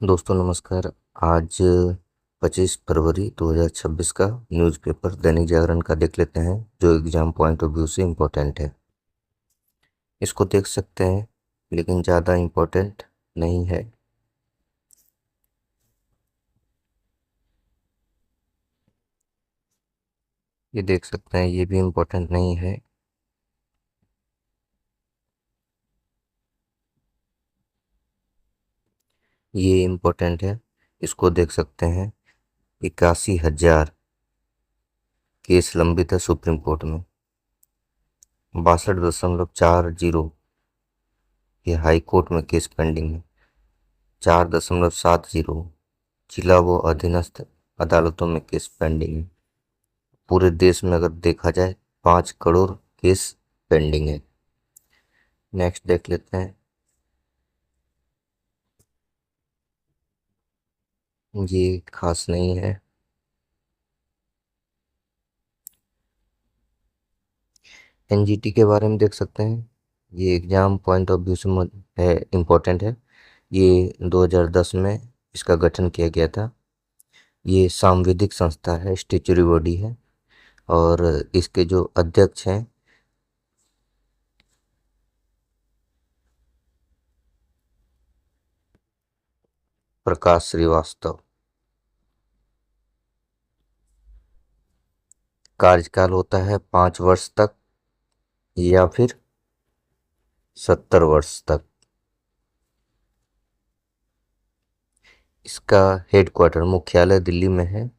दोस्तों नमस्कार। आज 25 फरवरी 2026 का न्यूज़पेपर दैनिक जागरण का देख लेते हैं, जो एग्जाम पॉइंट ऑफ व्यू से इम्पोर्टेंट है। इसको देख सकते हैं, लेकिन ज़्यादा इम्पोर्टेंट नहीं है। ये देख सकते हैं, ये भी इम्पोर्टेंट नहीं है। ये इम्पोर्टेंट है, इसको देख सकते हैं। 81,000 केस लंबित है सुप्रीम कोर्ट में। 62.40 ये हाई कोर्ट में केस पेंडिंग है। 4.70 जिला व अधीनस्थ अदालतों में केस पेंडिंग है। पूरे देश में अगर देखा जाए 5 करोड़ केस पेंडिंग है। नेक्स्ट देख लेते हैं। ये खास नहीं है। एनजीटी के बारे में देख सकते हैं। ये एग्जाम पॉइंट ऑफ व्यू से है, इम्पोर्टेंट है। ये 2010 में इसका गठन किया गया था। ये सांविधिक संस्था है, स्टैट्यूटरी बॉडी है, और इसके जो अध्यक्ष हैं प्रकाश श्रीवास्तव। कार्यकाल होता है 5 वर्ष तक या फिर 70 वर्ष तक। इसका हेडक्वार्टर मुख्यालय दिल्ली में है,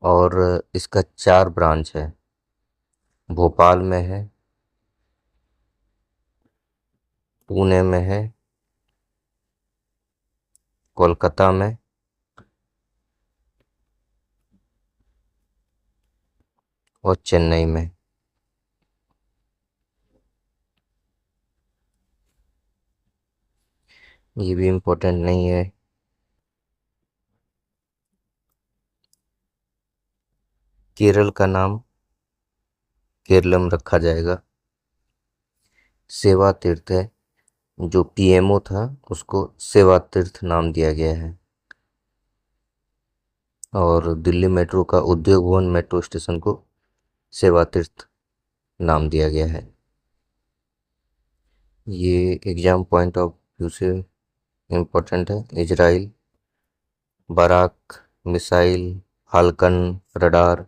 और इसका 4 ब्रांच है। भोपाल में है, पुणे में है, कोलकाता में, और चेन्नई में। ये भी इम्पोर्टेंट नहीं है। केरल का नाम केरलम रखा जाएगा। सेवा तीर्थ है, जो पीएमओ था उसको सेवा तीर्थ नाम दिया गया है। और दिल्ली मेट्रो का उद्योग भवन मेट्रो स्टेशन को सेवा तीर्थ नाम दिया गया है। ये एग्जाम पॉइंट ऑफ व्यू से इम्पोर्टेंट है। Israel Barak missile Falcon radar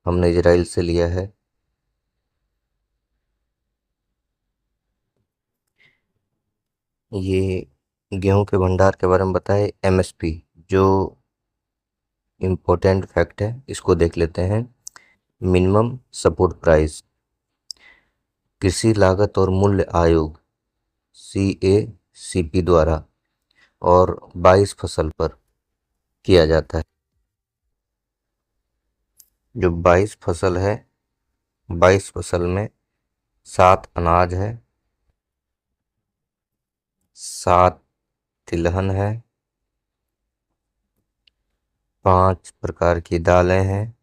हमने इजराइल से लिया है। ये गेहूं के भंडार के बारे में बताए। एमएसपी जो इम्पोर्टेंट फैक्ट है, इसको देख लेते हैं। मिनिमम सपोर्ट प्राइस कृषि लागत और मूल्य आयोग CACP द्वारा और 22 फसल पर किया जाता है। जो 22 फसल है, 22 फसल में 7 अनाज है, 7 तिलहन है, 5 प्रकार की दालें हैं,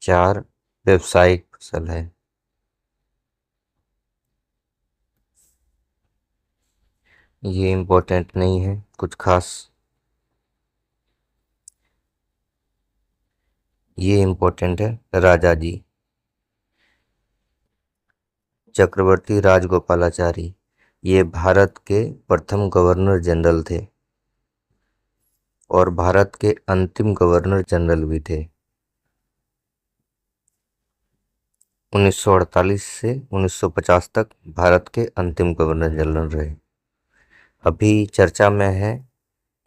4 व्यावसायिक फसल है। ये इम्पोर्टेंट नहीं है कुछ खास। ये इम्पोर्टेंट है। राजा जी चक्रवर्ती राजगोपालाचारी, ये भारत के प्रथम गवर्नर जनरल थे, और भारत के अंतिम गवर्नर जनरल भी थे। 1948 से 1950 तक भारत के अंतिम गवर्नर जनरल रहे। अभी चर्चा में है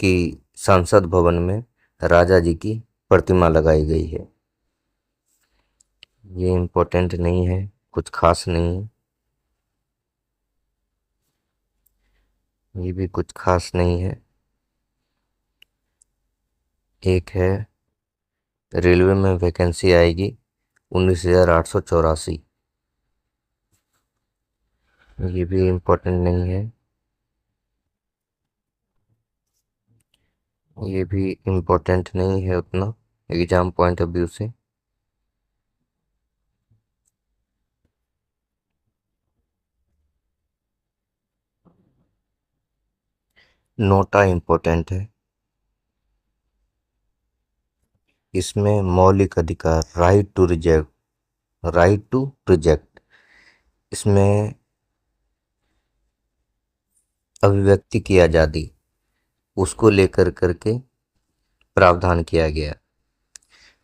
कि संसद भवन में राजा जी की प्रतिमा लगाई गई है। ये इम्पोर्टेंट नहीं है, कुछ खास नहीं है। ये भी कुछ खास नहीं है। एक है, रेलवे में वैकेंसी आएगी 19,884। ये भी इम्पोर्टेंट नहीं है। ये भी इम्पोर्टेंट नहीं है उतना एग्जाम पॉइंट ऑफ व्यू से। नोटा इम्पोर्टेंट है। इसमें मौलिक अधिकार, राइट टू रिजेक्ट, इसमें अभिव्यक्ति की आज़ादी, उसको लेकर करके प्रावधान किया गया।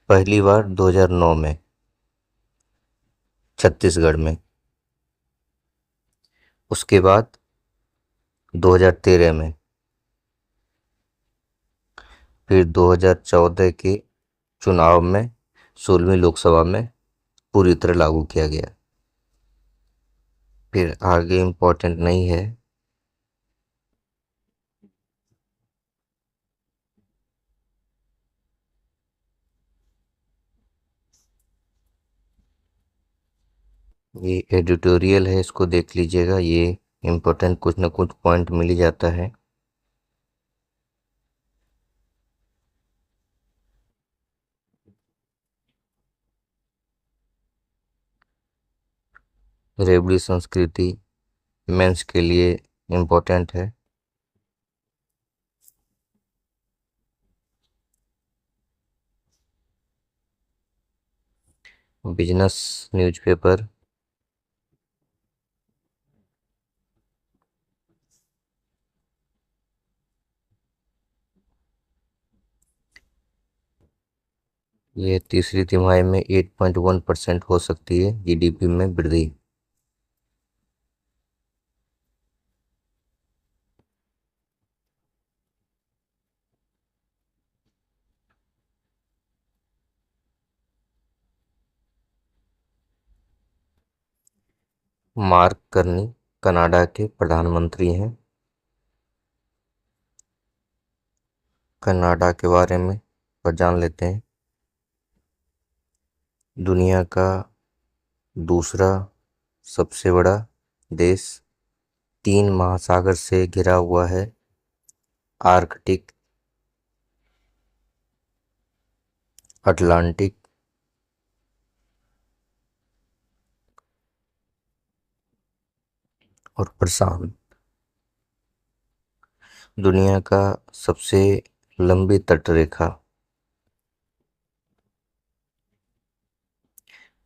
पहली बार 2009 में छत्तीसगढ़ में, उसके बाद 2013 में, फिर 2014 के चुनाव में 16वीं लोकसभा में पूरी तरह लागू किया गया। फिर आगे इम्पोर्टेंट नहीं है। ये एडिटोरियल है, इसको देख लीजिएगा, ये इम्पोर्टेंट कुछ ना कुछ पॉइंट मिल ही जाता है। रेवड़ी संस्कृति मेंस के लिए इम्पोर्टेंट है। बिजनेस न्यूज़पेपर, ये तीसरी तिमाही में 8.1% हो सकती है जीडीपी में वृद्धि। मार्क करनी कनाडा के प्रधानमंत्री हैं। कनाडा के बारे में और जान लेते हैं। दुनिया का दूसरा सबसे बड़ा देश, 3 महासागर से घिरा हुआ है, आर्कटिक, अटलांटिक और प्रशांत। दुनिया का सबसे लंबी तटरेखा,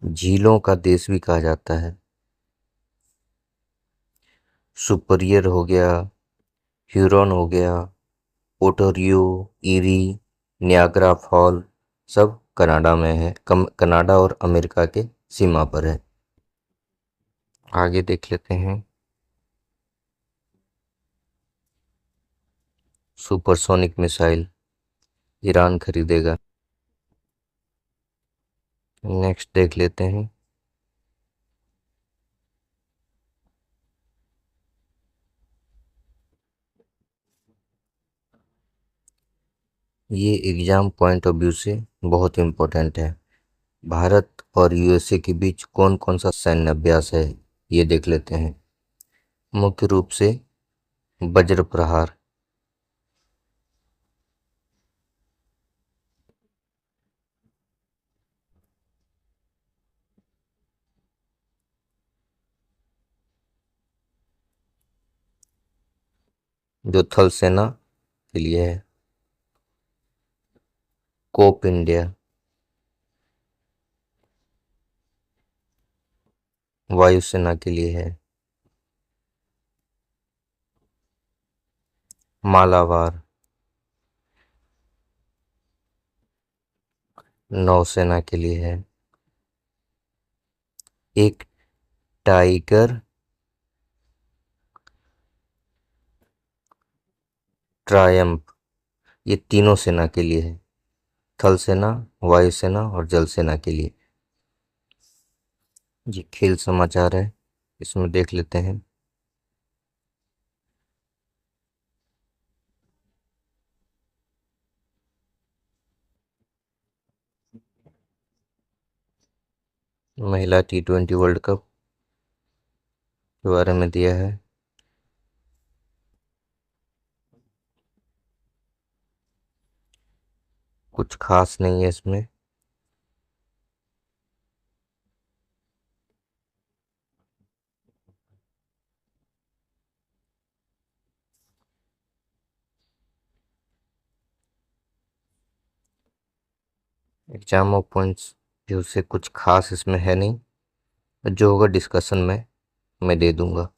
झीलों का देश भी कहा जाता है। सुपरियर हो गया, ह्यूरॉन हो गया, ओटोरियो, ईरी, नियाग्रा फॉल, सब कनाडा में है। कनाडा और अमेरिका के सीमा पर है। आगे देख लेते हैं। सुपरसोनिक मिसाइल ईरान खरीदेगा। नेक्स्ट देख लेते हैं। ये एग्जाम पॉइंट ऑफ व्यू से बहुत इम्पोर्टेंट है। भारत और यूएसए के बीच कौन कौन सा सैन्य अभ्यास है, ये देख लेते हैं। मुख्य रूप से वज्र प्रहार, जो थल सेना के लिए है। कोप इंडिया वायुसेना के लिए है। मालाबार नौसेना के लिए है। एक टाइगर ट्रायम्फ, ये तीनों सेना के लिए है, थल सेना, वायुसेना और जल सेना के लिए। ये खेल समाचार है, इसमें देख लेते हैं। महिला T20 वर्ल्ड कप के बारे में दिया है। कुछ खास नहीं है इसमें। एग्जाम ऑफ पॉइंट्स व्यू से कुछ खास इसमें है नहीं, जो होगा डिस्कशन में मैं दे दूंगा।